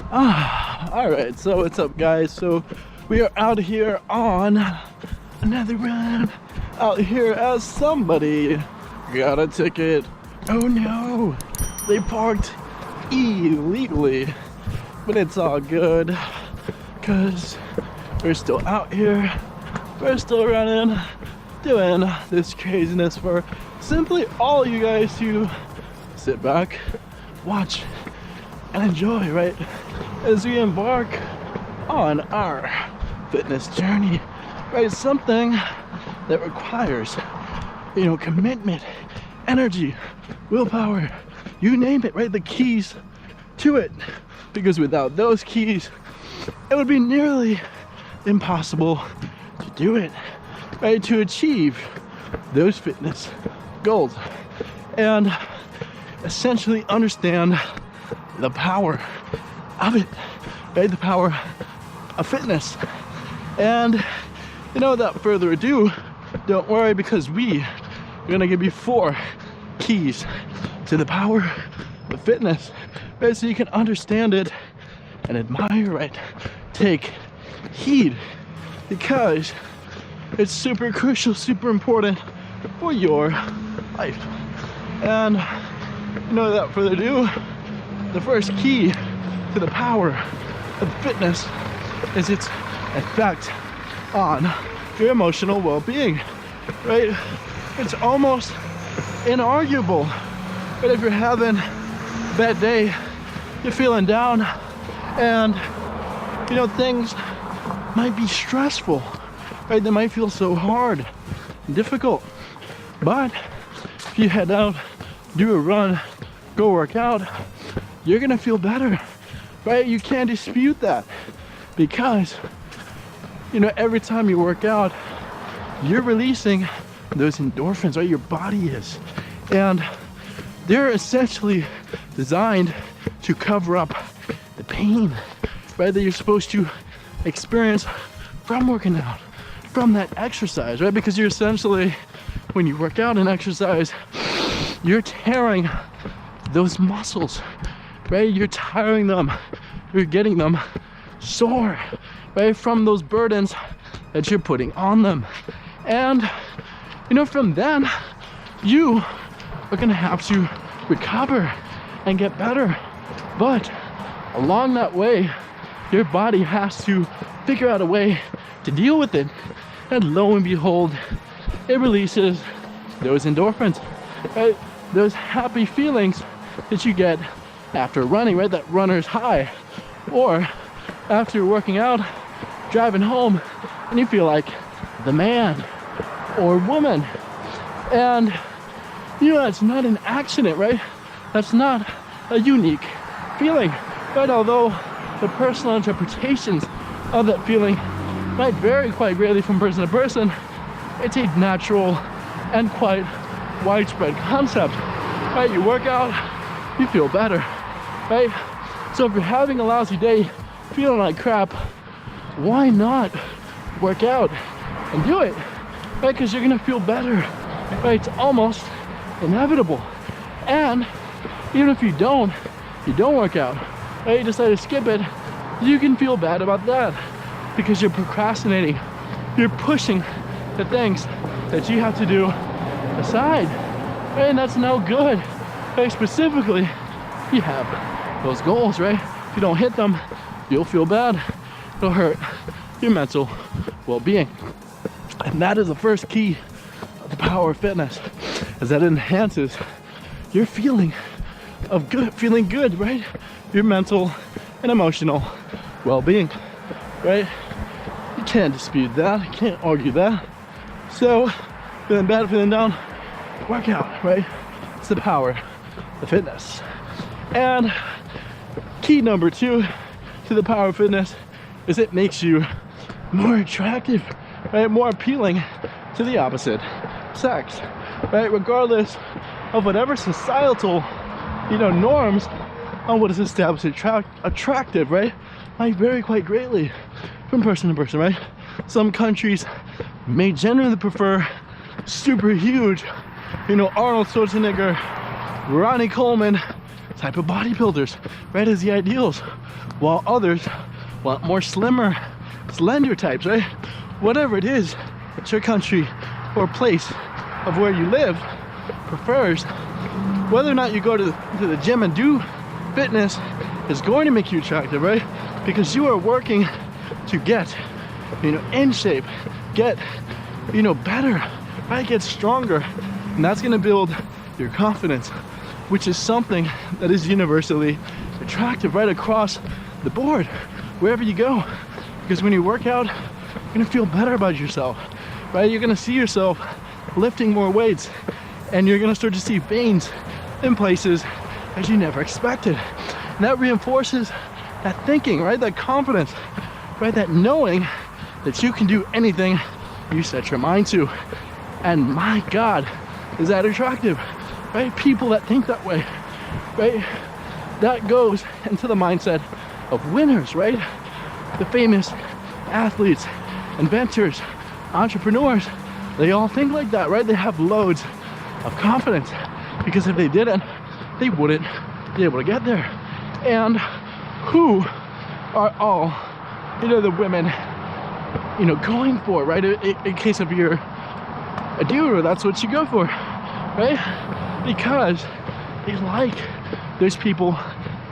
All right, so what's up, guys? So we are out here on another run. Out here as somebody got a ticket. Oh no, they parked illegally, but it's all good because we're still out here. We're still running, doing this craziness for simply all you guys to sit back, watch, and enjoy, right? As we embark on our fitness journey, right? Something that requires, commitment, energy, willpower, you name it, right? The keys to it. Because without those keys, it would be nearly impossible to do it, right? To achieve those fitness goals and essentially understand the power of it, right? The power of fitness. And without further ado, don't worry, because we're gonna give you 4 keys to the power of fitness, right? So you can understand it and admire, right? Take heed, because it's super crucial, super important for your life. And without further ado, the first key to the power of fitness is its effect on your emotional well-being, right? It's almost inarguable, but if you're having a bad day, you're feeling down, and things might be stressful, right? They might feel so hard and difficult, but if you head out, do a run, go work out, you're gonna feel better, right? You can't dispute that, because every time you work out, you're releasing those endorphins, right? Your body is, and they're essentially designed to cover up the pain, right, that you're supposed to experience from working out, from that exercise, right? Because you're essentially, when you work out and exercise, you're tearing those muscles, right? You're tiring them, you're getting them sore, right? From those burdens that you're putting on them. And from then, you are gonna have to recover and get better. But along that way, your body has to figure out a way to deal with it. And lo and behold, it releases those endorphins, right? Those happy feelings that you get after running, right? That runner's high. Or after working out, driving home, and you feel like the man or woman. And that's not an accident, right? That's not a unique feeling, right? Although the personal interpretations of that feeling might vary quite greatly from person to person, it's a natural and quite widespread concept, right? You work out, you feel better, right? So if you're having a lousy day, feeling like crap, why not work out and do it, right? Because you're gonna feel better, right? It's almost inevitable. And even if you don't work out, right? You decide to skip it, you can feel bad about that, because you're procrastinating. You're pushing the things that you have to do aside, right? And that's no good, right? Specifically, you have those goals, right? If you don't hit them, you'll feel bad. It'll hurt your mental well-being. And that is the first key of the power of fitness, is that it enhances your feeling of feeling good, right? Your mental and emotional well-being, right? You can't dispute that, you can't argue that. So, feeling bad, feeling down, work out, right? It's the power of fitness. And key number 2 to the power of fitness is it makes you more attractive, right? More appealing to the opposite sex, right? Regardless of whatever societal, norms on what is established attractive, right? Might vary quite greatly from person to person, right? Some countries may generally prefer super huge, Arnold Schwarzenegger, Ronnie Coleman type of bodybuilders, right, as the ideals, while others want more slimmer, slender types, right? Whatever it is that your country or place of where you live prefers, whether or not you go to the gym and do fitness is going to make you attractive, right? Because you are working to get, in shape, get, better, right? Get stronger. And that's going to build your confidence, which is something that is universally attractive right across the board, wherever you go. Because when you work out, you're going to feel better about yourself, right? You're going to see yourself lifting more weights, and you're going to start to see veins in places that you never expected. And that reinforces that thinking, right? That confidence, right? That knowing that you can do anything you set your mind to. And my God, is that attractive, right? People that think that way, right? That goes into the mindset of winners, right? The famous athletes, inventors, entrepreneurs, they all think like that, right? They have loads of confidence, because if they didn't, they wouldn't be able to get there. And who are all, the women, going for, right? In case of you're a dude, that's what you go for, right? Because they like those people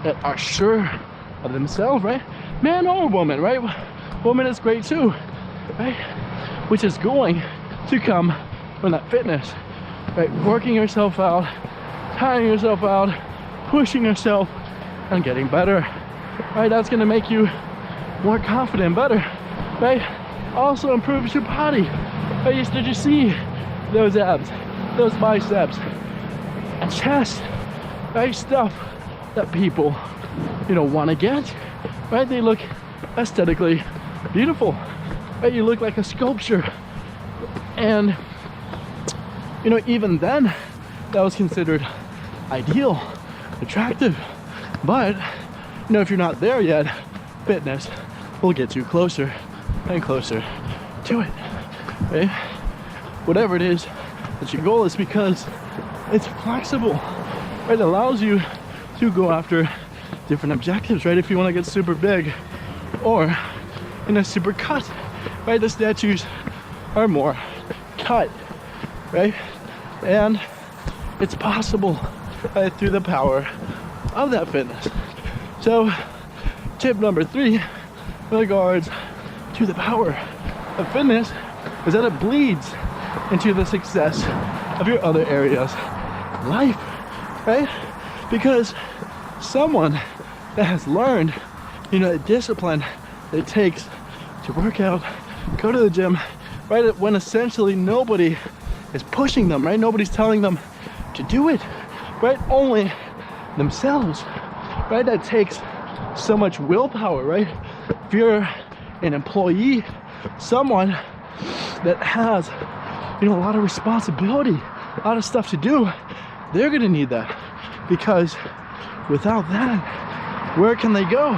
that are sure of themselves, right? Man or woman, right? Woman is great too, right? Which is going to come from that fitness, right? Working yourself out, tiring yourself out, pushing yourself, and getting better, right? That's gonna make you more confident, better, right? Also improves your body, right? You start to see those abs, those biceps, and chest, right? Stuff that people, want to get, right? They look aesthetically beautiful, right? You look like a sculpture. And, even then, that was considered ideal, attractive. But, if you're not there yet, fitness will get you closer and closer to it, right? Whatever it is that your goal is, because it's flexible, right? It allows you to go after different objectives, right? If you want to get super big or super cut, right? The statues are more cut, right? And it's possible, right, through the power of that fitness. So tip number 3 in regards to the power of fitness is that it bleeds into the success of your other areas of life, right? Because someone that has learned, the discipline that it takes to work out, go to the gym, right? When essentially nobody is pushing them, right? Nobody's telling them to do it, right? Only themselves, right? That takes so much willpower, right? If you're an employee, someone that has, a lot of responsibility, a lot of stuff to do, they're gonna need that, because without that, where can they go?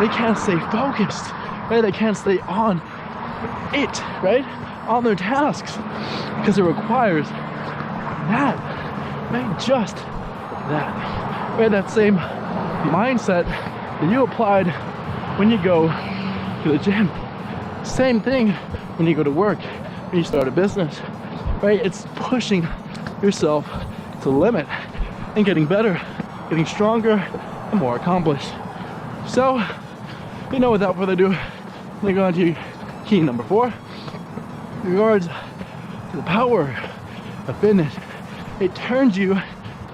They can't stay focused, right? They can't stay on it, right? On their tasks, because it requires that, right? Just that, right? That same mindset that you applied when you go to the gym. Same thing when you go to work, when you start a business, right? It's pushing yourself to the limit and getting better, getting stronger, and more accomplished. So, without further ado, let me go on to key number 4. In regards to the power of fitness, it turns you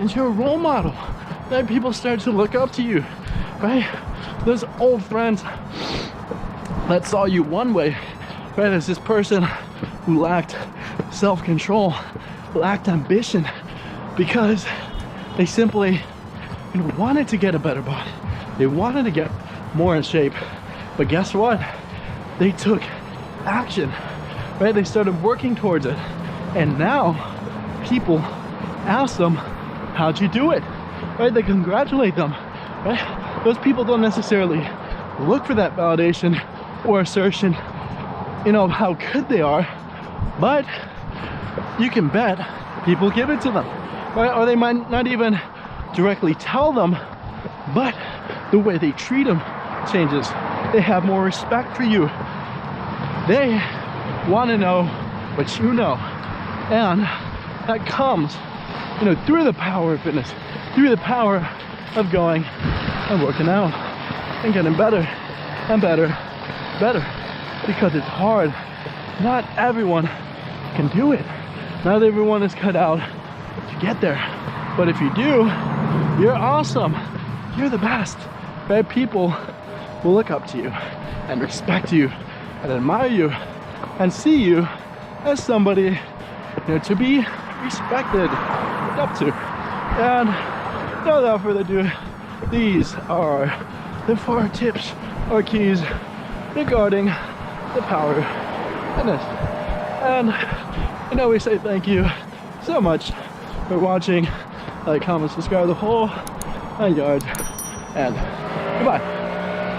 into a role model, right? People start to look up to you, right? Those old friends that saw you one way, right, as this person who lacked self-control, lacked ambition, because they simply wanted to get a better body. They wanted to get more in shape. But guess what? They took action, right? They started working towards it. And now people ask them, how'd you do it? Right? They congratulate them, right? Those people don't necessarily look for that validation or assertion, of how good they are, but you can bet people give it to them, right? Or they might not even directly tell them, but the way they treat them changes. They have more respect for you. They want to know what you know. And that comes, through the power of fitness, through the power of going and working out and getting better and better, because it's hard. Not everyone can do it. Not everyone is cut out to get there. But if you do, you're awesome. You're the best. Right? People will look up to you and respect you and admire you and see you as somebody to be respected, looked up to. And without further ado, these are the 4 tips or keys regarding the power of fitness. And we say thank you so much for watching. Like, comment, subscribe, the whole 9 yards, and goodbye.